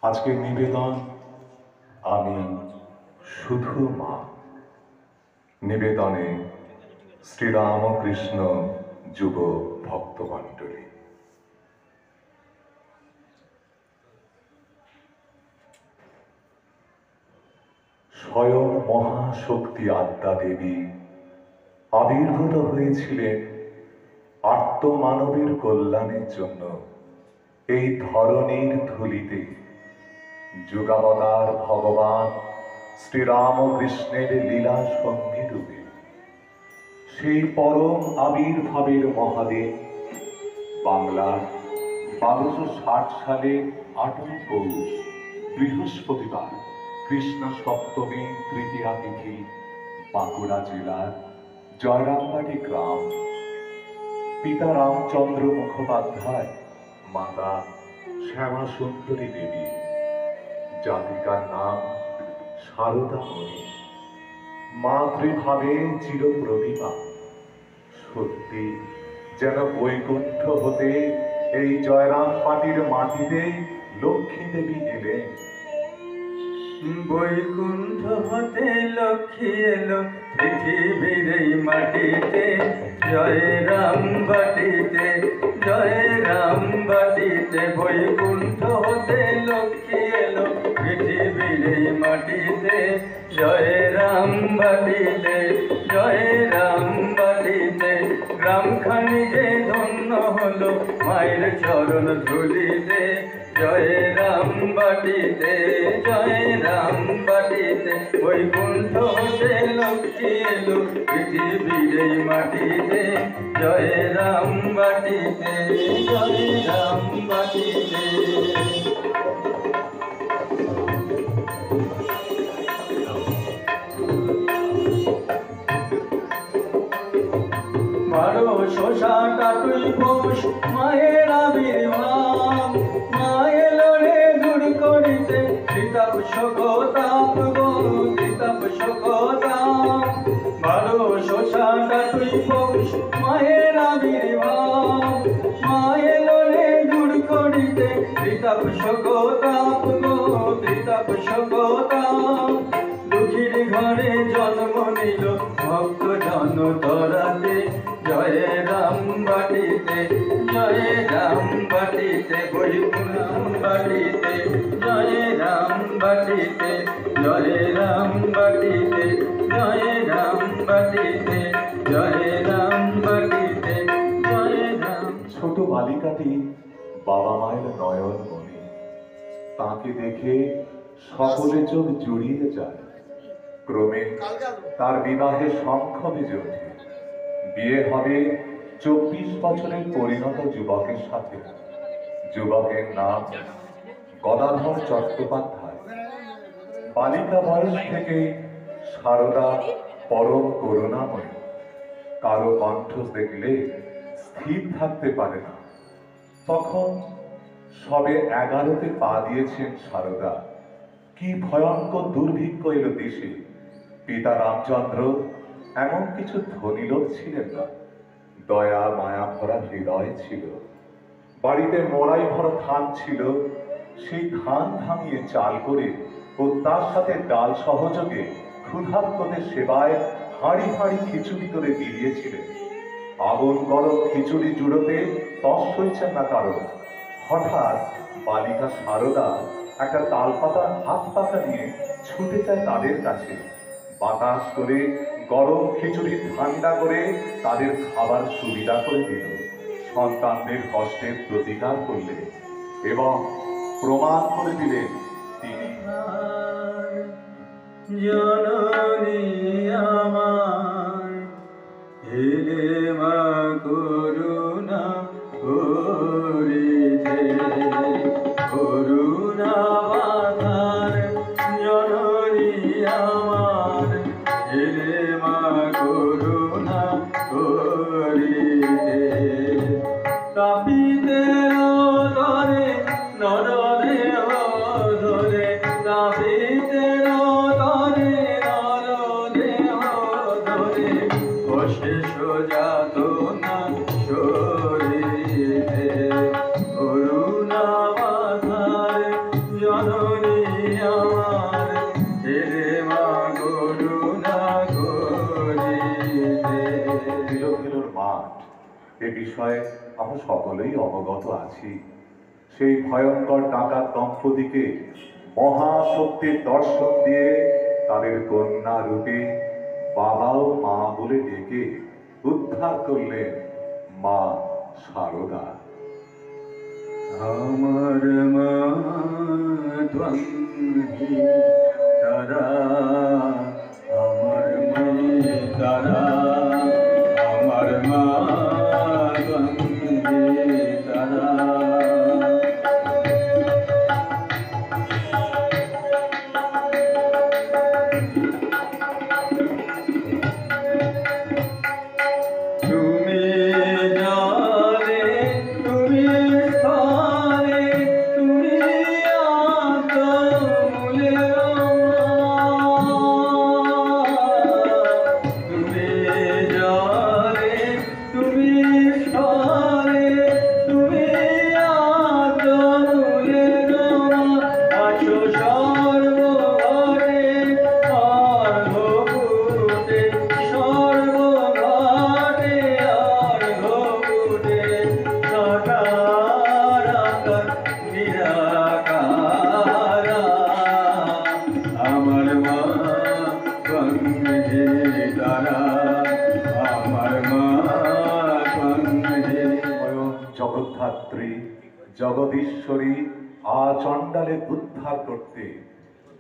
আজকের নিবেদন আমি শুধু মা। নিবেদনে শ্রীরামকৃষ্ণ যুব ভক্তমণ্ডলী। স্বয়ং মহাশক্তি আদ্যা দেবী আবির্ভূত হয়েছিলেন আর্তমানবের কল্যাণের জন্য এই ধরণীর ধুলিতে। যুগাবতার ভগবান শ্রীরামকৃষ্ণের লীলা সঙ্গী রূপে সেই পরম আবির্ভাবের মহাদেব বাংলার 1260 সালের 8 পৌষ বৃহস্পতিবার কৃষ্ণ সপ্তমী তৃতীয়া তিথি বাঁকুড়া জেলার জয়রামবাটি গ্রাম পিতা রামচন্দ্র মুখোপাধ্যায়, মাতা শ্যামা সুন্দরী দেবী, জাতিকার নাম সারদা মণি, মাতৃভাবে চিরপ্রতিভা। সত্যি যেন বৈকুণ্ঠ হতে এই জয়রামবাটির মাটিতে লক্ষ্মী দেবী এলেন। বৈকুণ্ঠ হতে লক্ষ্মী এলো পৃথিবীর এই মাটিতে, জয় রাম বাটিতে, জয় রাম বাটিতে। বৈকুণ্ঠ হতে লক্ষ্মী এলো পৃথিবীর এই মাটিতে, জয় রাম বাটিতে, জয় রাম বাটিতে। গ্রামখানি যে ধন্য হলো মায়ের চরণ ধুলিতে, জয় রাম বাটিতে, জয় রাম বাটিতে। বৈকুণ্ঠ হতে লক্ষ্মী এলো পৃথিবীর এই মাটিতে, জয় রাম বাটিতে, জয় রাম বাটিতে। বারো শোষা টাটুই পৌষ মায়ের আবির্ভাব, মায়ের রে দূর করিতে সীতাপ শোকতাপ গো, সীতাপ শোকতাপ। বারো শোষা টাটুই পৌষ মায়ের আবির্ভাব, মায়ের রে দূর করিতে সীতাপ শোকতাপ গো, সীতাপ শোকতাপ। দুঃখীর ঘরে জন্ম নিল ভক্ত জন তরাতে, জয় রাম বাটিতে, জয় রাম বাটিতে। বৈকুণ্ঠ বাটিতে, জয় রাম বাটিতে, জয় রাম বাটিতে, জয় রাম বাটিতে, জয় রাম বাটিতে, জয় রাম। ছোট বালিকাটি বাবা মায়ের নয়ন মনে, তাকে দেখে সকলে চোখ জুড়িয়ে যায়। ক্রমে তার বিবাহে শঙ্খ বেজে ওঠে। বিয়ে হবে 24 বছরের পরিণত যুবকের সাথে। যুবকের নাম গদাধর চট্টোপাধ্যায়। বালিকা বয়স থেকে সারদা পরম করুণাময়ী। কারো কণ্ঠ দেখলে স্থির থাকতে পারে না। তখন সবে 11তে পা দিয়েছেন সারদা। কি ভয়ঙ্কর দুর্ভিক্ষ এলো দেশে। পিতা রামচন্দ্র এমন কিছু ধনী লোক ছিলেন না। দয়া মায়া ভরা হৃদয় ছিল। বাড়িতে মড়াই ভরা ধান ছিল। সেই ধান ভাঙিয়ে চাল করে ও তার সাথে ডাল সহযোগে ক্ষুধার্তদের সেবায় হাঁড়ি হাঁড়ি খিচুড়ি করে বিলিয়েছিলেন। আগুন গরম খিচুড়ি জুড়োতে তস সইছেন না কারণ। হঠাৎ বালিকা সারদা একটা তালপাতার হাত পাতা নিয়ে ছুটে যায় তাদের কাছে। বাতাস করে গরম খিচুড়ি ঠান্ডা করে তাদের খাবার সুবিধা করে দিল। সন্তানদের কষ্টের প্রতিকার করলেন এবং প্রমাণ করে দিলেন তিনি জননী আমার, হেলে মা করুণা করিতে, করুণা বাধার জননী আমার, আমার এলে মা করুণা করিতে। তিলকের মাঠ এ বিষয়ে আমরা সকলেই অবগত আছি। সেই ভয়ঙ্কর ডাকাত দম্পতিকে মহাশক্তির দর্শন দিয়ে তাদের কন্যা রূপে বাবা ও মা বলে ডেকে উদ্ধার করলেন মা শারদা। আমার মা ধ্বংসী তারা, আমার মেয়ে তারা, আমার মা ধ্বংসী তারা। তুমি জানে তুমি স্থলে তুমি আত্মমূলে তুমি জানে তুমি স্থলে তুমি আত্মমূলে আছো সর্বঘরে অর্ঘ্যপুটে সর্বঘরে অর্ঘ্যপুটে সাকার আকার নিরাকার আমার মা বন্দে তারা, আমার মা বন্দে। স্বয়ং জগদ্ধাত্রী জগদীশ্বরী আচণ্ডালে উদ্ধার করতে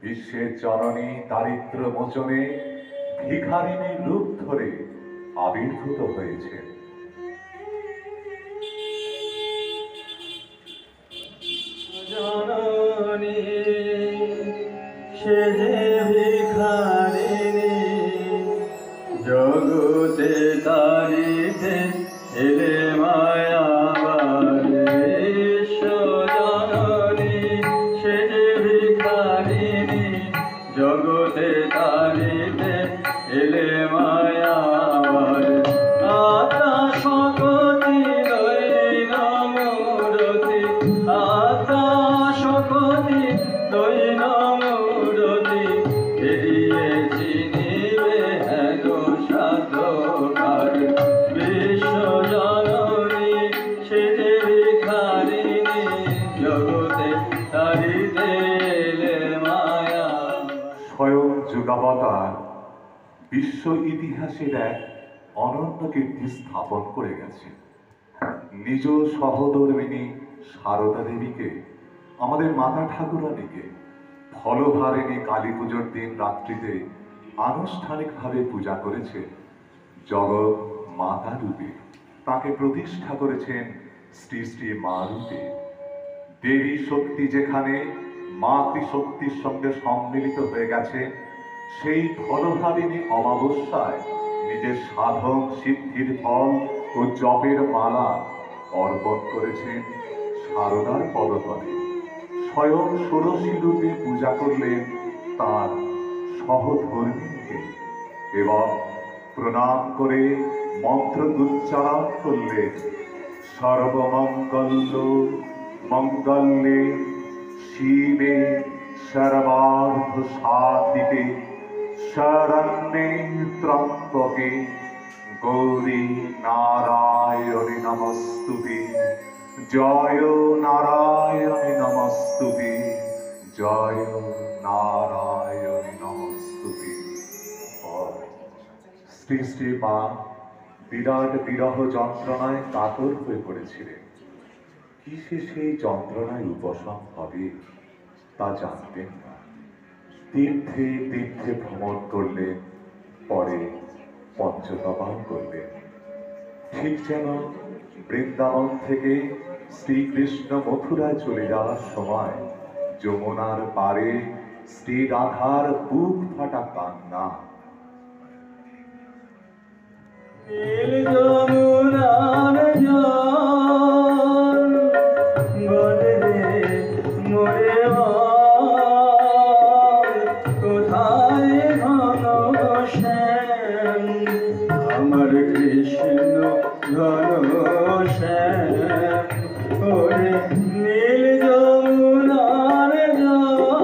বিশ্বের জননী দারিদ্র মোচনে ভিখারিণী রূপ ধরে আবির্ভূত হয়েছে। জননী সে যে ভিখারিণী জগতে তারিতে এলে মায়া জননী সে যে ভিখারিণী জগতে তারিতে এলে মায়া আতা সকতি দৈন মূরতি আতা সকতি দৈন মূরতি এড়িয়ে চিনিবে হেন সাধকার বিশ্ব জননী সে যে ভিখারিণী জগতে তারিতে এলে মায়া। স্বয়ং যুগাবতার বিশ্ব ইতিহাসের এক অনন্য কীর্তি স্থাপন করে গেছে। নিজ সহধর্মিণী সারদা দেবীকে আমাদের মাতা ঠাকুরানীকে ফলহারিণী কালী পুজোর দিন রাত্রিতে আনুষ্ঠানিকভাবে পূজা করেছে জগৎ মাতা রূপে। তাকে প্রতিষ্ঠা করেছেন শ্রী শ্রী মা রূপে। দেবী শক্তি যেখানে মাতৃশক্তির সঙ্গে সম্মিলিত হয়ে গেছে, সেই ফলহারিণী অমাবস্যায় নিজের সাধন সিদ্ধির ফল ও জপের মালা অর্পণ করেছেন সারদার পদতলে। স্বয়ং ষোড়শী রূপে পূজা করলেন তার সহধর্মিণীকে এবং প্রণাম করে মন্ত্র উচ্চারণ করলেন সর্বমঙ্গল মঙ্গলে শিবে সর্বার্থ সাধিকে শরণ্যে ত্রম্বকে গৌরী নারায়ণী নমস্তুতে জয় নারায়ণী নমস্তুতে জয় নারায়ণী নমস্তুতে। শ্রী শ্রী মা বিরাট বিরহ যন্ত্রণায় কাতর হয়ে পড়েছিলেন। কিসে সেই যন্ত্রণায় উপশম হবে তা জানতেন না। তীর্থে তীর্থে ভ্রমণ করলেন, পরে পঞ্চতপান করলেন। ঠিক যেন বৃন্দাবন থেকে শ্রীকৃষ্ণ মথুরায় চলে যাওয়ার সময় যমুনার পারে শ্রী রাধার বুক ফাটা কান্না। নীল যমুনার জল বলে মোরে কোথায় ঘন শ্যাম আমার কৃষ্ণ ঘন শ্যাম ওরে নীল যমুনার জল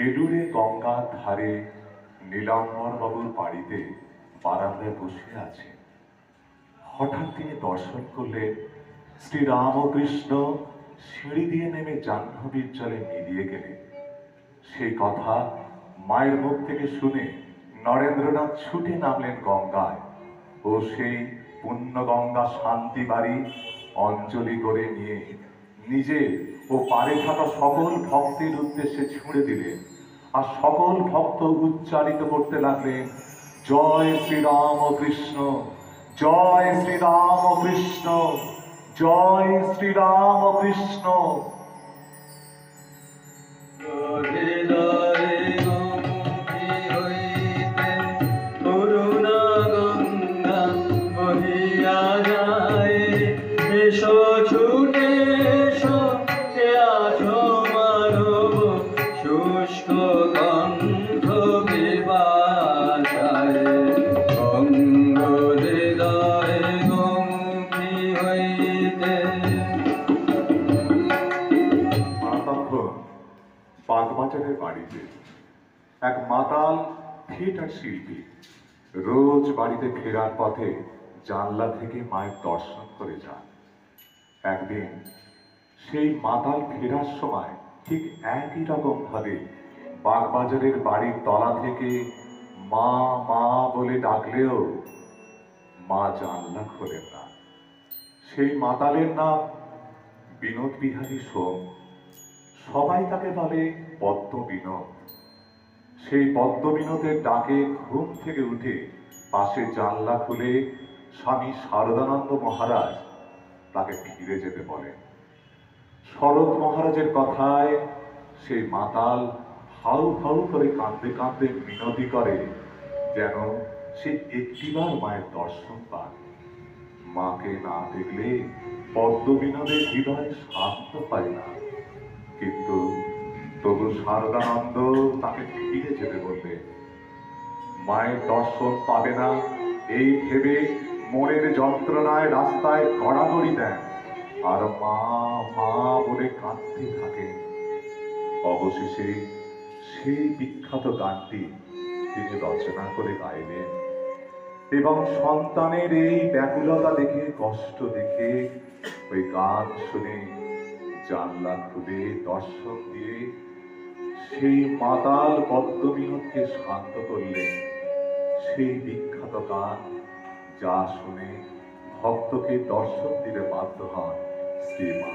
বেলুড়ে গঙ্গার ধারে নীলাম্বর বাবুর বাড়িতে বারান্দায় বসে আছে। হঠাৎ তিনি দর্শন করলেন শ্রী রামকৃষ্ণ সিঁড়ি দিয়ে নেমে জাহ্নবীর জলে মিলিয়ে গেলেন। সেই কথা মায়ের মুখ থেকে শুনে নরেন্দ্রনাথ ছুটে নামলেন গঙ্গায় ও সেই পুণ্য গঙ্গা শান্তি বাড়ি অঞ্জলি করে নিয়ে নিজে ও পারে থাকা সকল ভক্তের উদ্দেশ্যে ছুঁড়ে দিলেন। আর সকল ভক্ত উচ্চারিত করতে লাগলেন, জয় শ্রীরাম কৃষ্ণ, জয় শ্রীরাম কৃষ্ণ, জয় শ্রীরাম কৃষ্ণ। বাগবাজারের বাড়িতে এক মাতাল থিয়েটার শিল্পী রোজ বাড়িতে ফেরার পথে জানলা থেকে মায়ের দর্শন করে যান। একদিন সেই মাতাল ফেরার সময় ঠিক একই রকম ভাবে বাগবাজারের বাড়ির তলা থেকে মা মা বলে ডাকলেও মা জানলা খোলেন না। সেই মাতালের নাম বিনোদ বিহারী সোম। সবাই তাকে বলে পদ্ম বিনোদ। সেই পদ্ম বিনোদের ডাকে ঘুম থেকে উঠে পাশে জানলা খুলে স্বামী শারদানন্দ মহারাজ তাকে ফিরে যেতে বলেন। শরৎ মহারাজের কথায় সেই মাতাল হাউ হাউ করে কাঁদতে কাঁদতে মিনতি করে যেন সে একটিবার মায়ের দর্শন পান। মাকে না দেখলে পদ্ম বিনোদের হৃদয় শান্ত পায় না। কিন্তু তবু শারদানন্দ তাকে ফিরে যেতে বললে। মায়ের দর্শন পাবে না এই ভেবে মনের যন্ত্রণায় রাস্তায় গড়াগড়ি দেন আর মা মা বলে কাঁদতে থাকেন। অবশেষে সেই বিখ্যাত গানটি তিনি রচনা করে গাইলেন এবং সন্তানের এই ব্যাকুলতা দেখে, কষ্ট দেখে ওই গান শুনে জানলা খুলে দর্শন দিয়ে সেই মাতাল পদ্ম বিনোদকে শান্ত করলেন। সেই বিখ্যাত গান যা শুনে ভক্তকে দর্শন দিতে বাধ্য হন শ্রীমা।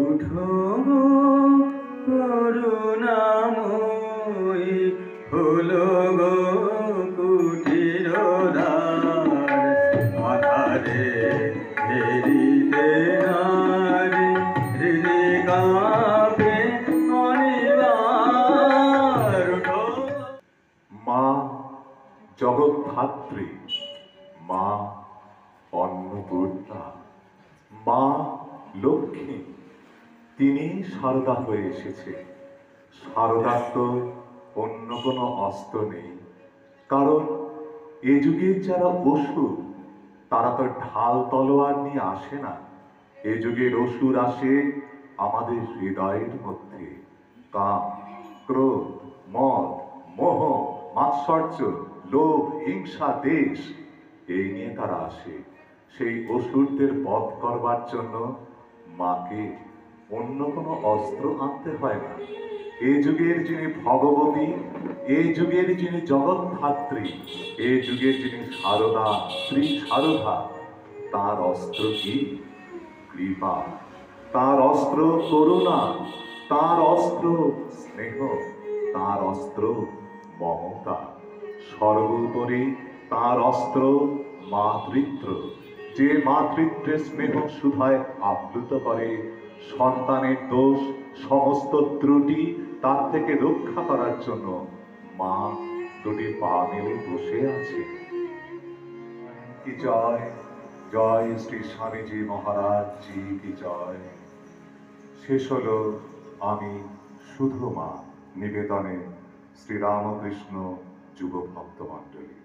উঠো করুণাময়ী হলো গো কুটির আধারে ফেরিতে নারী হৃদে কাঁপে অনিবার। মা জগদ্ধাত্রী, মা অন্নপূর্ণা, মা লক্ষ্মী, তিনি সারদা হয়ে এসেছে। সারদার তো অন্য কোনো অস্ত্র নেই, কারণ এ যুগের যারা অসুর তারা তো ঢাল তলোয়ার নিয়ে আসে না। এ যুগের অসুর আসে আমাদের হৃদয়ের মধ্যে। কাম, ক্রোধ, মদ, মোহ, মাৎসর্য, লোভ, হিংসা, দেশ, এই নিয়ে তারা আসে। সেই অসুরদের বধ করবার জন্য মাকে অন্য কোনো অস্ত্র আনতে হয় না। এই যুগের যিনি ভগবতী, এই যুগের যিনি জগদ্ধাত্রী, এই যুগের যিনি সারদা, শ্রী সারদা, তার অস্ত্র কি? কৃপা। তার অস্ত্র করুণা, তার অস্ত্র স্নেহ, তার অস্ত্র মমতা। সর্বোপরি তার অস্ত্র মাতৃত্ব। যে মাতৃত্বের স্নেহ সুধায় আপ্লুত করে, সন্তানের দোষ, সমস্ত ত্রুটি তার থেকে রক্ষা করার জন্য মা দুটি পা মেলে বসে আছে। কি জয়, জয় শ্রী স্বামীজি মহারাজ জি কি জয়। শেষ হলো আমি শুধু মা নিবেদনে শ্রীরামকৃষ্ণ যুব ভক্ত মণ্ডলী।